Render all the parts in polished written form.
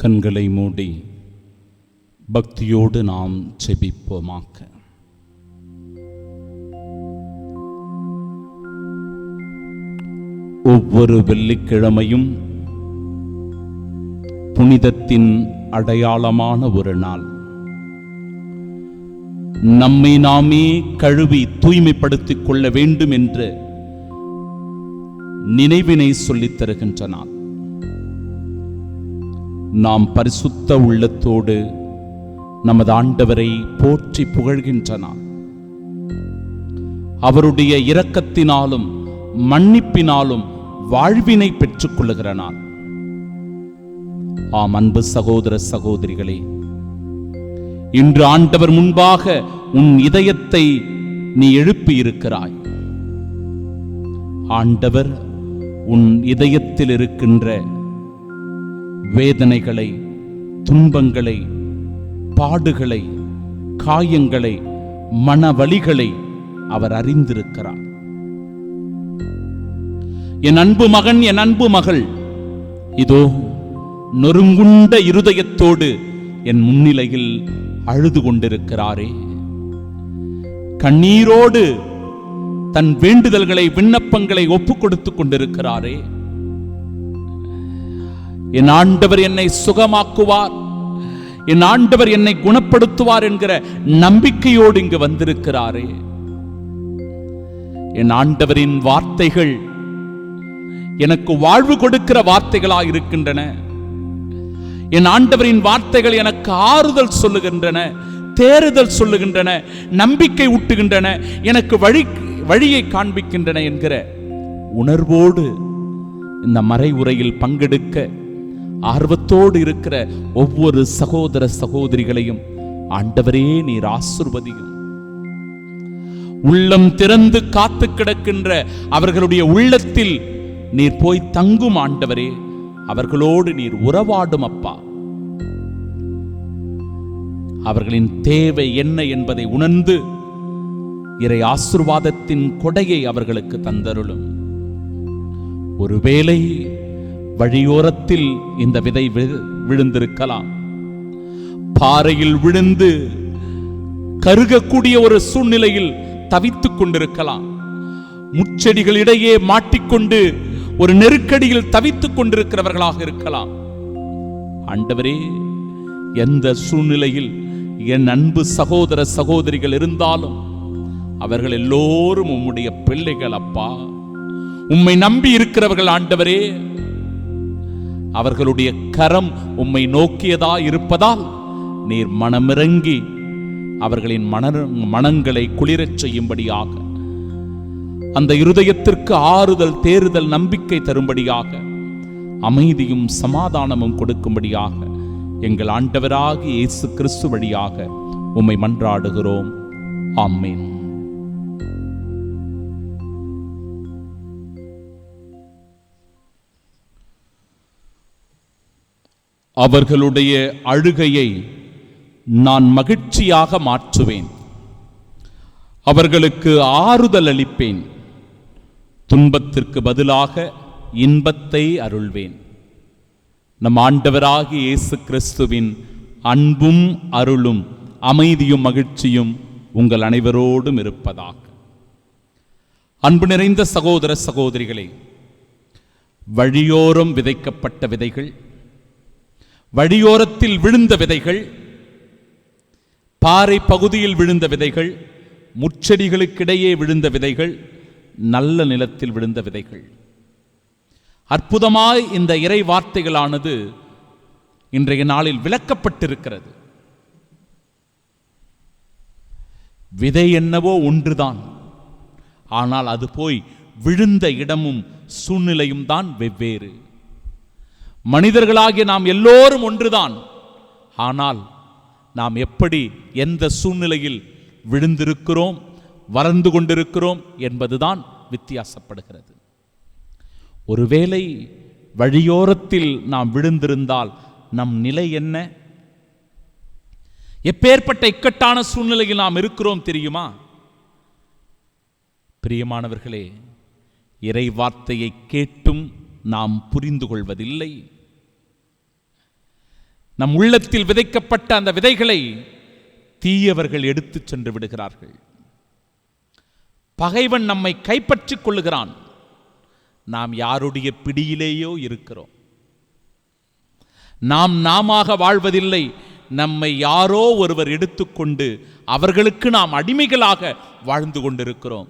கண்களை மூடி பக்தியோடு நாம் ஜெபிப்போமாக. ஒவ்வொரு வெள்ளிக்கிழமையும் புனிதத்தின் அடையாளமான ஒரு நாள். நம்மை நாமே கழுவி தூய்மைப்படுத்திக் கொள்ள வேண்டும் என்ற நினைவினை சொல்லித் தருகின்ற நாள். நாம் பரிசுத்த உள்ளத்தோடு நமது ஆண்டவரை போற்றி புகழ்கின்ற நாள். அவருடைய இரக்கத்தினாலும் மன்னிப்பினாலும் வாழ்வினை பெற்றுக் கொள்ளுகிற நாள். ஆம் அன்பு சகோதர சகோதரிகளே, இன்று ஆண்டவர் முன்பாக உன் இதயத்தை நீ எழுப்பி இருக்கிறாய். ஆண்டவர் உன் இதயத்தில் இருக்கின்ற வேதனைகளை, துன்பங்களை, பாடுகளை, காயங்களை, மனவலிகளை அவர் அறிந்திருக்கிறார். என் அன்பு மகன், என் அன்பு மகள், இதோ நொறுங்குண்ட இருதயத்தோடு என் முன்னிலையில் அழுது கொண்டிருக்கிறாரே. கண்ணீரோடு தன் வேண்டுதல்களை, விண்ணப்பங்களை ஒப்புக் கொடுத்துக் கொண்டிருக்கிறாரே. என் ஆண்டவர் என்னை சுகமாக்குவார், என் ஆண்டவர் என்னை குணப்படுத்துவார் என்கிற நம்பிக்கையோடு இங்கு வந்திருக்கிறாரே. என் ஆண்டவரின் வார்த்தைகள் எனக்கு வாழ்வு கொடுக்கிற வார்த்தைகளாக இருக்கின்றன. என் ஆண்டவரின் வார்த்தைகள் எனக்கு ஆறுதல் சொல்லுகின்றன, தேறுதல் சொல்லுகின்றன, நம்பிக்கை ஊட்டுகின்றன, எனக்கு வழியை காண்பிக்கின்றன என்கிற உணர்வோடு இந்த மறை உரையில் பங்கெடுக்க ஆர்வத்தோடு இருக்கிற ஒவ்வொரு சகோதர சகோதரிகளையும் ஆண்டவரே நீர் ஆசீர்வதியும். உள்ளம் திறந்து காத்து கிடக்கின்ற அவர்களுடைய உள்ளத்தில் நீர் போய் தங்கும் ஆண்டவரே. அவர்களோடு நீர் உறவாடும் அப்பா. அவர்களின் தேவை என்ன என்பதை உணர்ந்து இறை ஆசீர்வாதத்தின் கொடையை அவர்களுக்கு தந்தருளும். ஒருவேளை வழியோரத்தில் இந்த விதை விழுந்திருக்கலாம், பாறையில் விழுந்து கருகக்கூடிய ஒரு சூழ்நிலையில் தவித்துக் கொண்டிருக்கலாம், முச்செடிகளிடையே மாட்டிக்கொண்டு ஒரு நெருக்கடியில் தவித்துக் கொண்டிருக்கிறவர்களாக இருக்கலாம். ஆண்டவரே, எந்த சூழ்நிலையில் என் அன்பு சகோதர சகோதரிகள் இருந்தாலும் அவர்கள் எல்லோரும் உம்முடைய பிள்ளைகள் அப்பா. உம்மை நம்பி இருக்கிறவர்கள் ஆண்டவரே. அவர்களுடைய கரம் உம்மை நோக்கியதா இருப்பதால் நீர் மனமிறங்கி அவர்களின் மனங்களை குளிரச் செய்யும்படியாக, அந்த இருதயத்திற்கு ஆறுதல், தேறுதல், நம்பிக்கை தரும்படியாக, அமைதியும் சமாதானமும் கொடுக்கும்படியாக எங்கள் ஆண்டவராகிய இயேசு கிறிஸ்து வழியாக உம்மை மன்றாடுகிறோம். ஆமென். அவர்களுடைய அழுகையை நான் மகிழ்ச்சியாக மாற்றுவேன், அவர்களுக்கு ஆறுதல் அளிப்பேன், துன்பத்திற்கு பதிலாக இன்பத்தை அருள்வேன். நம் ஆண்டவராகிய இயேசு கிறிஸ்துவின் அன்பும் அருளும் அமைதியும் மகிழ்ச்சியும் உங்கள் அனைவரோடும் இருப்பதாக. அன்பு நிறைந்த சகோதர சகோதரிகளே, வழியோரம் விதைக்கப்பட்ட விதைகள், வழியோரத்தில் விழுந்த விதைகள், பாறை பகுதியில் விழுந்த விதைகள், முச்செடிகளுக்கிடையே விழுந்த விதைகள், நல்ல நிலத்தில் விழுந்த விதைகள். அற்புதமாய் இந்த இறை வார்த்தைகளானது இன்றைய நாளில் விளக்கப்பட்டிருக்கிறது. விதை என்னவோ ஒன்றுதான், ஆனால் அது போய் விழுந்த இடமும் சூழ்நிலையும் தான் வெவ்வேறு. மனிதர்களாகிய நாம் எல்லோரும் ஒன்றுதான், ஆனால் நாம் எப்படி, எந்த சூழ்நிலையில் விழுந்திருக்கிறோம், வளர்ந்து கொண்டிருக்கிறோம் என்பதுதான் வித்தியாசப்படுகிறது. ஒருவேளை வழியோரத்தில் நாம் விழுந்திருந்தால் நம் நிலை என்ன? எப்பேற்பட்ட இக்கட்டான சூழ்நிலையில் நாம் இருக்கிறோம் தெரியுமா? பிரியமானவர்களே, இறை வார்த்தையை கேட்டும் நாம் புரிந்து கொள்வதில்லை. நம் உள்ளத்தில் விதைக்கப்பட்ட அந்த விதைகளை தீயவர்கள் எடுத்துச் சென்று விடுகிறார்கள். பகைவன் நம்மை கைப்பற்றிக் கொள்ளுகிறான். நாம் யாருடைய பிடியிலேயோ இருக்கிறோம். நாம வாழ்வதில்லை, நம்மை யாரோ ஒருவர் எடுத்துக்கொண்டு அவர்களுக்கு நாம் அடிமைகளாக வாழ்ந்து கொண்டிருக்கிறோம்.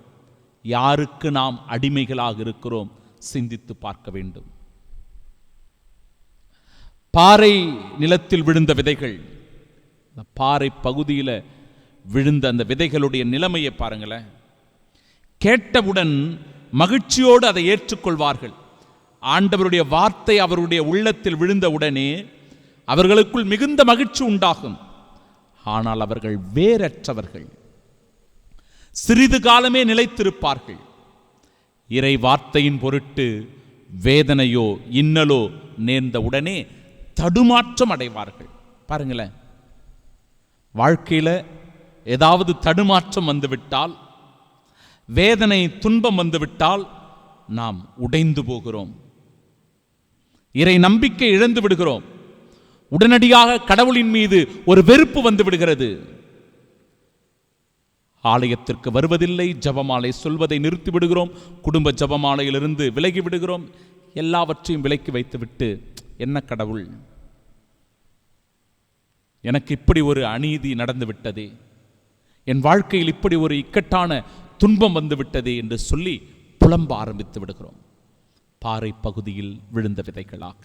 யாருக்கு நாம் அடிமைகளாக இருக்கிறோம்? சிந்தித்து பார்க்க வேண்டும். பாறை நிலத்தில் விழுந்த விதைகள், பாறை பகுதியில் விழுந்த அந்த விதைகளுடைய நிலைமையை பாருங்களேன். கேட்டவுடன் மகிழ்ச்சியோடு அதை ஏற்றுக்கொள்வார்கள். ஆண்டவருடைய வார்த்தை அவருடைய உள்ளத்தில் விழுந்தவுடனே அவர்களுக்குள் மிகுந்த மகிழ்ச்சி உண்டாகும். ஆனால் அவர்கள் வேறற்றவர்கள், சிறிது காலமே நிலைத்திருப்பார்கள். இறை வார்த்தையின் பொருட்டு வேதனையோ இன்னலோ நேர்ந்த உடனே தடுமாற்றம் அடைவார்கள். பாருங்களேன், வாழ்க்கையில் ஏதாவது தடுமாற்றம் வந்துவிட்டால், வேதனை துன்பம் வந்துவிட்டால் நாம் உடைந்து போகிறோம். இறை நம்பிக்கை இழந்து விடுகிறோம். உடனடியாக கடவுளின் மீது ஒரு வெறுப்பு வந்து விடுகிறது. ஆலயத்திற்கு வருவதில்லை, ஜபமாலை சொல்வதை நிறுத்தி விடுகிறோம், குடும்ப ஜபமாலையிலிருந்து விலகி விடுகிறோம். எல்லாவற்றையும் விலக்கி வைத்துவிட்டு, என்ன கடவுள், எனக்கு இப்படி ஒரு அநீதி நடந்து விட்டதே, என் வாழ்க்கையில் இப்படி ஒரு இக்கட்டான துன்பம் வந்து விட்டதே என்று சொல்லி புலம்ப ஆரம்பித்து விடுகிறோம். பாறை பகுதியில் விழுந்த விதைகளாக.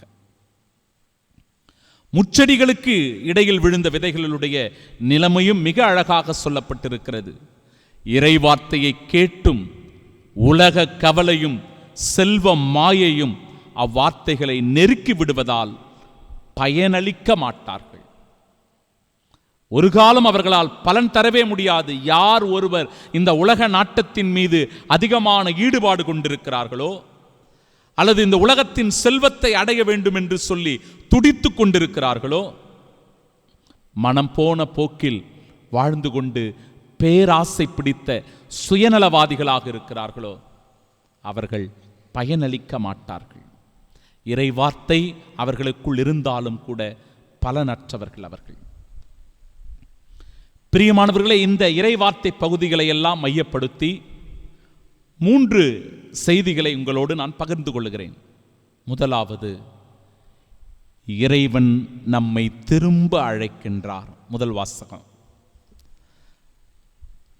முச்செடிகளுக்கு இடையில் விழுந்த விதைகளுடைய நிலைமையும் மிக அழகாக சொல்லப்பட்டிருக்கிறது. இறை வார்த்தையை கேட்டும் உலக கவலையும் செல்வ மாயையும் அவ்வார்த்தைகளை நெருக்கி விடுவதால் பயனளிக்க மாட்டார்கள். ஒரு காலம் அவர்களால் பலன் தரவே முடியாது. யார் ஒருவர் இந்த உலக நாட்டத்தின் மீது அதிகமான ஈடுபாடு கொண்டிருக்கிறார்களோ, அல்லது இந்த உலகத்தின் செல்வத்தை அடைய வேண்டும் என்று சொல்லி துடித்துக் கொண்டிருக்கிறார்களோ, மனம் போன போக்கில் வாழ்ந்து கொண்டு பேராசை பிடித்த சுயநலவாதிகளாக இருக்கிறார்களோ, அவர்கள் பயனளிக்க மாட்டார்கள். இறை வார்த்தை அவர்களுக்குள் இருந்தாலும் கூட பலனற்றவர்கள் அவர்கள். பிரியமானவர்களே, இந்த இறை வார்த்தை பகுதிகளை எல்லாம் மையப்படுத்தி 3 செய்திகளை உங்களோடு நான் பகிர்ந்து கொள்கிறேன். முதலாவது, இறைவன் நம்மை திரும்ப அழைக்கின்றார். முதல் வாசகம்,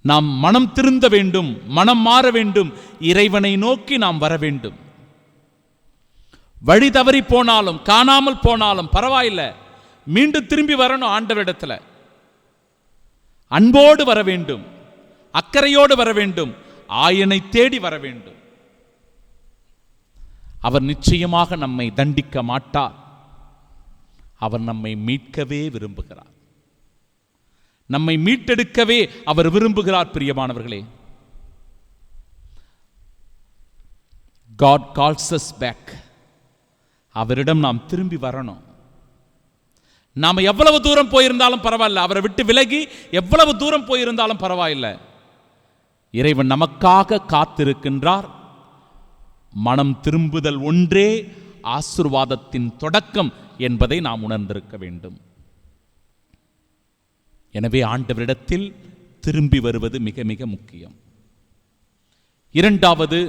நாம் மனம் திருந்த வேண்டும், மனம் மாற வேண்டும், இறைவனை நோக்கி நாம் வர வேண்டும். வழி தவறி போனாலும் காணாமல் போனாலும் பரவாயில்லை, மீண்டும் திரும்பி வரணும். ஆண்டவரிடத்துல அன்போடு வர வேண்டும், அக்கறையோடு வர வேண்டும், ஆயனை தேடி வர வேண்டும். அவர் நிச்சயமாக நம்மை தண்டிக்க மாட்டார். அவர் நம்மை மீட்கவே விரும்புகிறார், நம்மை மீட்டெடுக்கவே அவர் விரும்புகிறார். பிரியமானவர்களே, God calls us back. அவரிடம் நாம் திரும்பி வரணும். நாம் எவ்வளவு தூரம் போயிருந்தாலும் பரவாயில்ல, அவரை விட்டு விலகி எவ்வளவு தூரம் போயிருந்தாலும் பரவாயில்லை, இறைவன் நமக்காக காத்திருக்கின்றார். மனம் திரும்புதல் ஒன்றே ஆசீர்வாதத்தின் தொடக்கம் என்பதை நாம் உணர்ந்திருக்க வேண்டும். எனவே ஆண்டவரிடத்தில் திரும்பி வருவது மிக மிக முக்கியம். இரண்டாவது,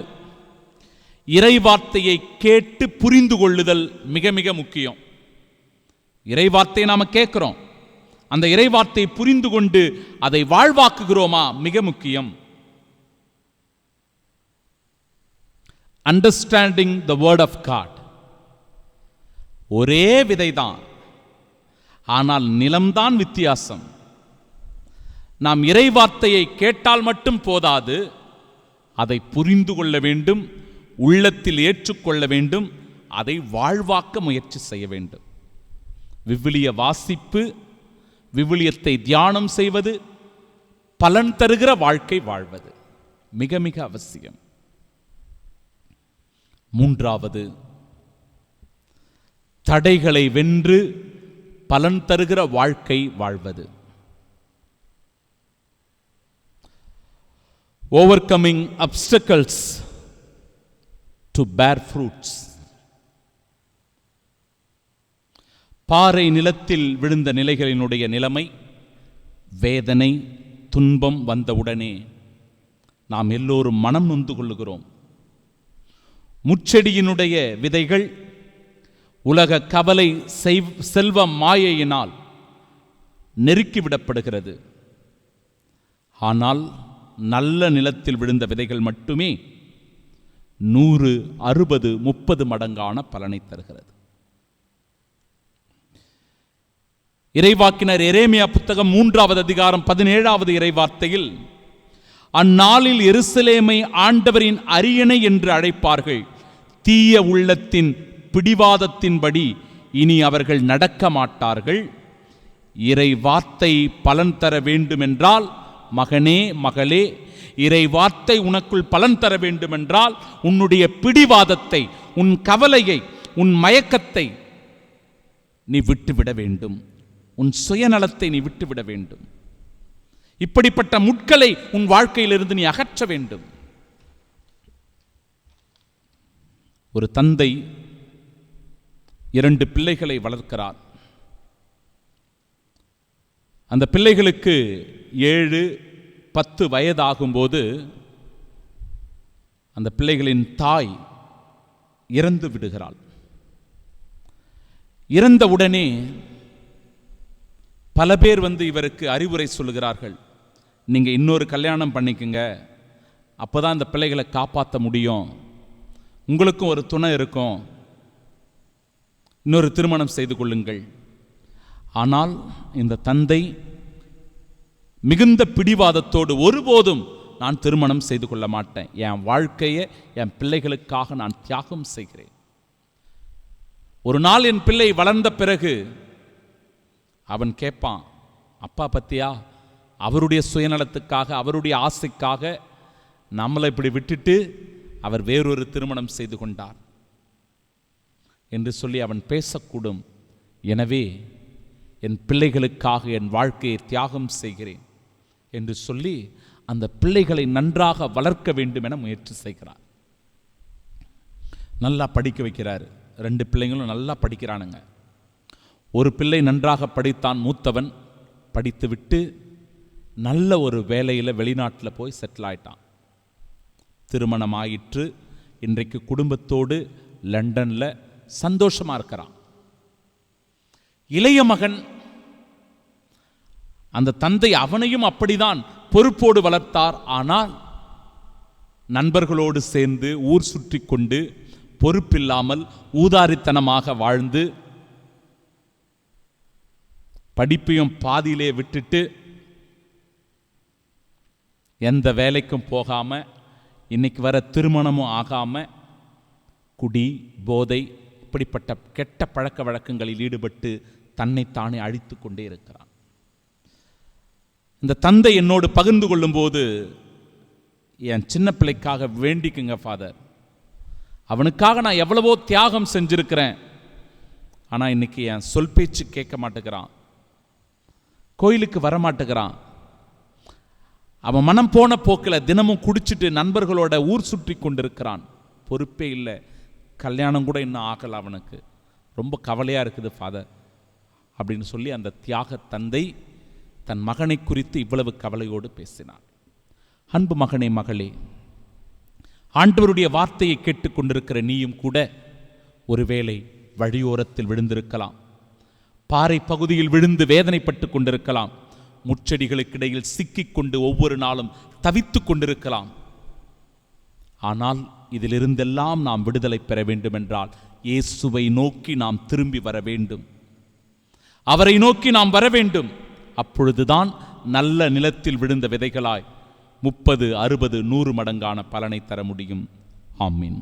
இறை வார்த்தையை கேட்டு புரிந்து கொள்ளுதல் மிக மிக முக்கியம். இறை வார்த்தையை நாம கேட்கிறோம், அந்த இறை வார்த்தையை புரிந்து கொண்டு அதை வாழ்வாக்குகிறோமா, மிக முக்கியம். Understanding the word of God. ஒரே விதைதான், ஆனால் நிலம்தான் வித்தியாசம். நாம் இறை வார்த்தையை கேட்டால் மட்டும் போதாது, அதை புரிந்து கொள்ள வேண்டும், உள்ளத்தில் ஏற்றுக்கொள்ள வேண்டும், அதை வாழ்வாக்க முயற்சி செய்ய வேண்டும். விவிலிய வாசிப்பு, விவிலியத்தை தியானம் செய்வது, பலன் தருகிற வாழ்க்கை வாழ்வது மிக மிக அவசியம். மூன்றாவது, தடைகளை வென்று பலன் தருகிற வாழ்க்கை வாழ்வது. ஓவர்கமிங் obstacles to bear fruits. பாறை நிலத்தில் விழுந்த நிலைகளினுடைய நிலைமை, வேதனை, துன்பம் வந்தவுடனே நாம் எல்லோரும் மனம் நொந்து கொள்ளுகிறோம். முச்செடியினுடைய விதைகள் உலக கவலை, செல்வ மாயையினால் நெருக்கிவிடப்படுகிறது. ஆனால் நல்ல நிலத்தில் விழுந்த விதைகள் மட்டுமே 100, 60, 30 மடங்கான பலனை தருகிறது. இறைவாக்கினர் எரேமியா புத்தகம் 3வது அதிகாரம் 17வது இறைவார்த்தையில், அந்நாளில் எருசலேமை ஆண்டவரின் அரியணை என்று அழைப்பார்கள். தீய உள்ளத்தின் பிடிவாதத்தின்படி இனி அவர்கள் நடக்க மாட்டார்கள். இறை வார்த்தை பலன் தர வேண்டுமென்றால், மகனே மகளே, இறை வார்த்தை உனக்குள் பலன் தர வேண்டுமென்றால் உன்னுடைய பிடிவாதத்தை, உன் கவலையை, உன் மயக்கத்தை நீ விட்டுவிட வேண்டும். உன் சுயநலத்தை நீ விட்டுவிட வேண்டும். இப்படிப்பட்ட முட்களை உன் வாழ்க்கையிலிருந்து நீ அகற்ற வேண்டும். ஒரு தந்தை 2 பிள்ளைகளை வளர்க்கிறார். அந்த பிள்ளைகளுக்கு 7, 10 வயதாகும்போது அந்த பிள்ளைகளின் தாய் இறந்து விடுகிறாள். இறந்தவுடனே பல பேர் இவருக்கு அறிவுரை சொல்லுகிறார்கள். நீங்கள் இன்னொரு கல்யாணம் பண்ணிக்கங்க, அப்போதான் இந்த பிள்ளைகளை காப்பாற்ற முடியும், உங்களுக்கும் ஒரு துணை இருக்கும், இன்னொரு திருமணம் செய்து கொள்ளுங்கள். ஆனால் இந்த தந்தை மிகுந்த பிடிவாதத்தோடு, ஒருபோதும் நான் திருமணம் செய்து கொள்ள மாட்டேன், என் வாழ்க்கையை என் பிள்ளைகளுக்காக நான் தியாகம் செய்கிறேன். ஒரு நாள் என் பிள்ளை வளர்ந்த பிறகு அவன் கேட்பான், அப்பா பத்தியா, அவருடைய சுயநலத்துக்காக, அவருடைய ஆசைக்காக நம்மளை இப்படி விட்டுட்டு அவர் வேறொரு திருமணம் செய்து கொண்டார் என்று சொல்லி அவன் பேசக்கூடும். எனவே என் பிள்ளைகளுக்காக என் வாழ்க்கையை தியாகம் செய்கிறேன் என்று சொல்லி அந்த பிள்ளைகளை நன்றாக வளர்க்க வேண்டும் என முயற்சி செய்கிறார். நல்லா படிக்க வைக்கிறார். 2 பிள்ளைங்களும் நல்லா படிக்கிறானுங்க. ஒரு பிள்ளை நன்றாக படித்தான், மூத்தவன். படித்துவிட்டு நல்ல ஒரு வேலையில் வெளிநாட்டில் போய் செட்டில் ஆயிட்டான். திருமணம் ஆயிற்று. இன்றைக்கு குடும்பத்தோடு லண்டனில் சந்தோஷமாக இருக்கிறான். இளைய மகன், அந்த தந்தை அவனையும் அப்படிதான் பொறுப்போடு வளர்த்தார். ஆனால் நண்பர்களோடு சேர்ந்து ஊர் சுற்றி கொண்டு பொறுப்பில்லாமல் ஊதாரித்தனமாக வாழ்ந்து படிப்பையும் பாதியிலே விட்டுட்டு எந்த வேலைக்கும் போகாமல், இன்னைக்கு வர திருமணமும் ஆகாமல் குடி, போதை, இப்படிப்பட்ட கெட்ட பழக்க வழக்கங்களில் ஈடுபட்டு தன்னைத்தானே அழித்து கொண்டே இருக்கிறான். இந்த தந்தை என்னோடு பகிர்ந்து கொள்ளும்போது, என் சின்ன பிள்ளைக்காக வேண்டிக்குங்க ஃபாதர், அவனுக்காக நான் எவ்வளவோ தியாகம் செஞ்சிருக்கிறேன், ஆனால் இன்னைக்கு என் சொல் பேச்சு கேட்க மாட்டேங்கிறான், கோயிலுக்கு வரமாட்டேங்கிறான், அவன் மனம் போன போக்கில் தினமும் குடிச்சிட்டு நண்பர்களோட ஊர் சுற்றி கொண்டிருக்கிறான், பொறுப்பே இல்லை, கல்யாணம் கூட இன்னும் ஆகலை, அவனுக்கு ரொம்ப கவலையாக இருக்குது ஃபாதர் அப்படின்னு சொல்லி அந்த தியாக தந்தை தன் மகனை குறித்து இவ்வளவு கவலையோடு பேசினார். அன்பு மகனே, மகளே, ஆண்டவருடைய வார்த்தையை கேட்டுக்கொண்டிருக்கிற நீயும் கூட ஒருவேளை வழியோரத்தில் விழுந்திருக்கலாம், பாறை பகுதியில் விழுந்து வேதனைப்பட்டு கொண்டிருக்கலாம், முச்செடிகளுக்கிடையில் சிக்கிக்கொண்டு ஒவ்வொரு நாளும் தவித்து கொண்டிருக்கலாம். ஆனால் இதிலிருந்தெல்லாம் நாம் விடுதலை பெற வேண்டுமென்றால் இயேசுவை நோக்கி நாம் திரும்பி வர வேண்டும், அவரை நோக்கி நாம் வர வேண்டும். அப்பொழுதுதான் நல்ல நிலத்தில் விழுந்த விதைகளாய் 30, 60, 100 மடங்கான பலனை தர முடியும். ஆமீன்.